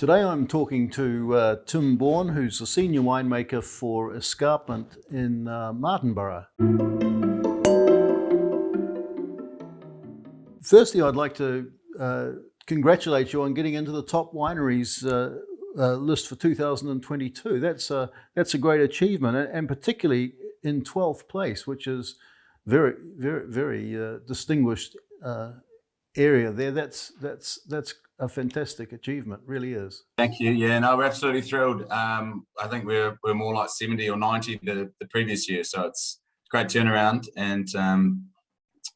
Today I'm talking to Tim Bourne, who's the senior winemaker for Escarpment in Martinborough. Firstly, I'd like to congratulate you on getting into the top wineries list for 2022. That's a great achievement, and particularly in 12th place, which is very distinguished area there. That's a fantastic achievement, really is. Thank you. Yeah, no, we're absolutely thrilled. I think we're more like 70 or 90 the previous year, so it's a great turnaround, and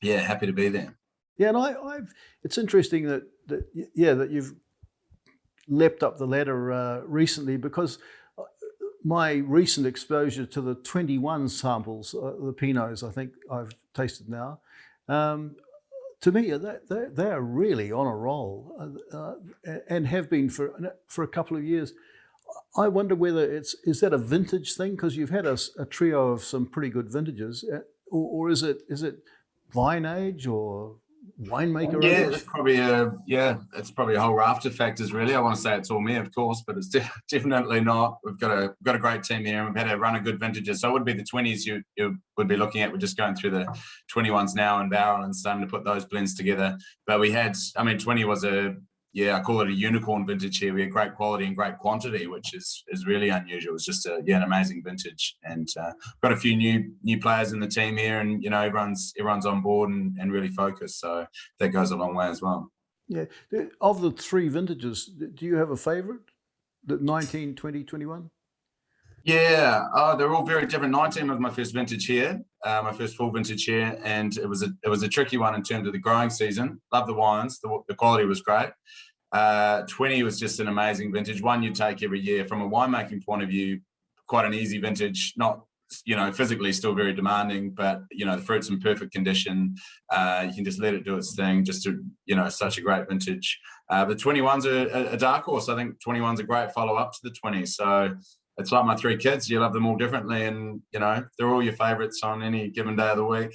yeah, happy to be there. Yeah, and it's interesting that you've leapt up the ladder recently, because my recent exposure to the 21 samples, the Pinots, I think I've tasted now, to me, they are really on a roll, and have been for a couple of years. I wonder whether is that a vintage thing, because you've had a trio of some pretty good vintages, or is it vine age or winemaker age? It's probably a whole raft of factors, really. I want to say it's all me, of course, but it's definitely not. We've got a great team here, and we've had a run of good vintages. So it would be the 20s you would be looking at. We're just going through the 21s now in barrel and starting to put those blends together. But 20 was I call it a unicorn vintage here. We had great quality and great quantity, which is really unusual. It's just an amazing vintage, and got a few new players in the team here, and everyone's on board and really focused. So that goes a long way as well. Yeah. Of the three vintages, do you have a favourite? The 19, 20, 21? Yeah, they're all very different. 19 was my first vintage here, my first full vintage here, and it was a tricky one in terms of the growing season. Love the wines, the quality was great. 20 was just an amazing vintage, one you take every year. From a winemaking point of view, quite an easy vintage, not physically still very demanding, but the fruit's in perfect condition. You can just let it do its thing. Such a great vintage. The 21's a dark horse. I think 21's a great follow-up to the 20s. So it's like my three kids. You love them all differently, and they're all your favourites on any given day of the week.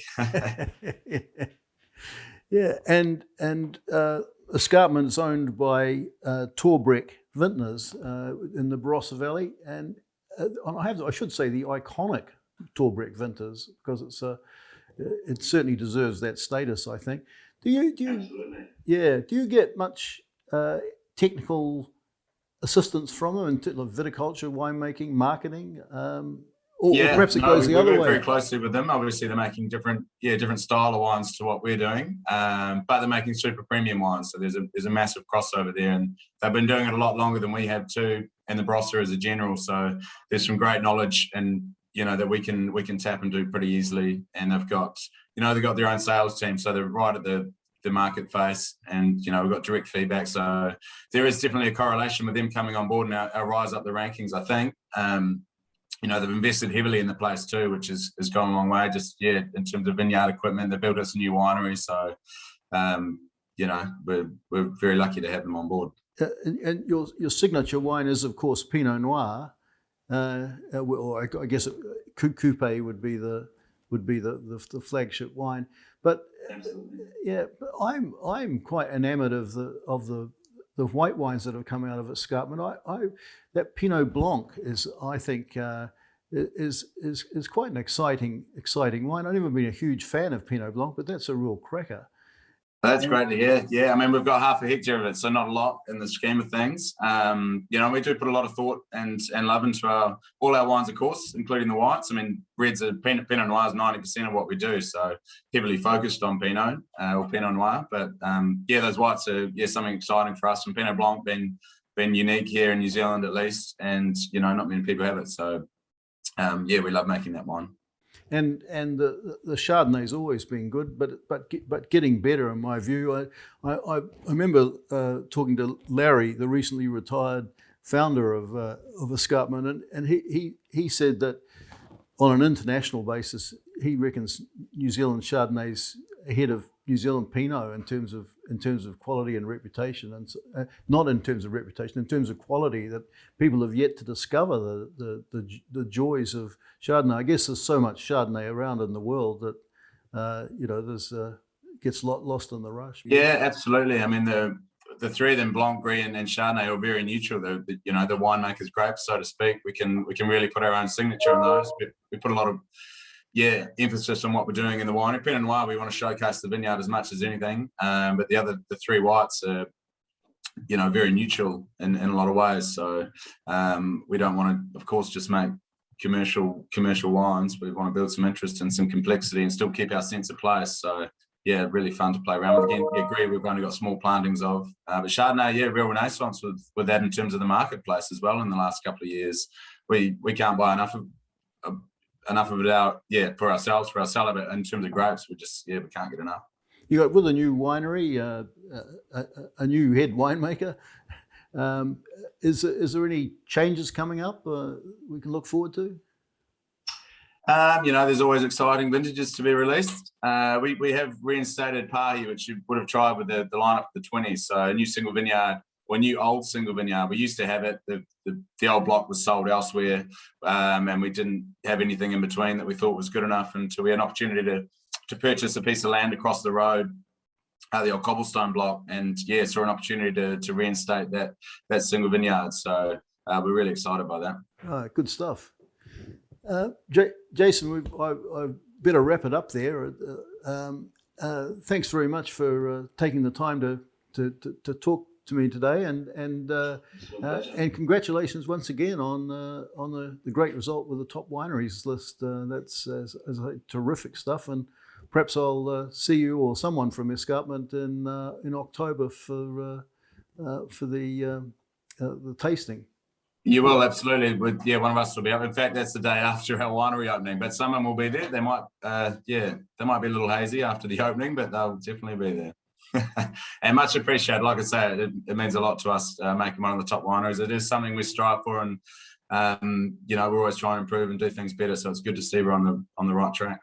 Yeah, and Escarpment is owned by Torbreck Vintners in the Barossa Valley, and I should say the iconic Torbreck Vintners, because it certainly deserves that status, I think. Do you Absolutely. Yeah, do you get much technical assistance from them in terms of viticulture, winemaking, marketing? Perhaps it goes the other way. We work very closely with them. Obviously, they're making different style of wines to what we're doing, but they're making super premium wines. So there's a massive crossover there, and they've been doing it a lot longer than we have too, and the Barossa as a general. So there's some great knowledge, and that we can tap into pretty easily. And they've got their own sales team, so they're right at the market face, and we've got direct feedback. So there is definitely a correlation with them coming on board and our rise up the rankings, I think. They've invested heavily in the place too, which has gone a long way. In terms of vineyard equipment, they built us a new winery. So, we're very lucky to have them on board. And your signature wine is, of course, Pinot Noir, or I guess Coupe would be the flagship wine. But absolutely. Yeah, but I'm quite enamoured of the white wines that have come out of Escarpment. That Pinot Blanc is, I think, is quite an exciting wine. I've never been a huge fan of Pinot Blanc, but that's a real cracker. That's great to hear. Yeah, we've got half a hectare of it, so not a lot in the scheme of things. We do put a lot of thought and love into all our wines, of course, including the whites. Reds are Pinot Noir is 90% of what we do, so heavily focused on Pinot or Pinot Noir. But those whites are something exciting for us. And Pinot Blanc been unique here in New Zealand at least, and not many people have it. So we love making that wine. And the Chardonnay's always been good, but getting better in my view. I remember talking to Larry, the recently retired founder of Escarpment, and he said that on an international basis, he reckons New Zealand Chardonnay's ahead of New Zealand Pinot in terms of quality and reputation, and not in terms of reputation, in terms of quality, that people have yet to discover the joys of Chardonnay. I guess there's so much Chardonnay around in the world that there's gets lost in the rush. Yeah, absolutely. the three of them, Blanc, Gris, and Chardonnay, are very neutral. The winemaker's grapes, so to speak. We can really put our own signature on those. We put a lot of emphasis on what we're doing in the wine. Pinot Noir, we want to showcase the vineyard as much as anything. But the three whites are, very neutral in a lot of ways. So we don't want to, of course, just make commercial wines. We want to build some interest and some complexity and still keep our sense of place. So yeah, really fun to play around with. Again, I agree, we've only got small plantings of, but Chardonnay, real renaissance with that in terms of the marketplace as well in the last couple of years. We can't buy enough of it out, for ourselves, for our cellar, but in terms of grapes, we can't get enough. You got with a new winery, a new head winemaker. Is there any changes coming up we can look forward to? There's always exciting vintages to be released. We have reinstated Pahi, which you would have tried with the lineup of the 20s. So a new single vineyard, or new old single vineyard. We used to have it. The old block was sold elsewhere, and we didn't have anything in between that we thought was good enough until we had an opportunity to purchase a piece of land across the road, the old cobblestone block, and saw an opportunity to reinstate that single vineyard. So we're really excited by that. Good stuff. Jason, I better wrap it up there. Thanks very much for taking the time to talk to me today, and congratulations once again on the great result with the top wineries list. That's as I say, terrific stuff, and perhaps I'll see you or someone from Escarpment in October for the tasting. You will, absolutely. One of us will be up. In fact, that's the day after our winery opening, but someone will be there. They might be a little hazy after the opening, but they'll definitely be there. And much appreciated. Like I say, it means a lot to us making one of the top wineries. It is something we strive for, and we're always trying to improve and do things better. So it's good to see we're on the right track.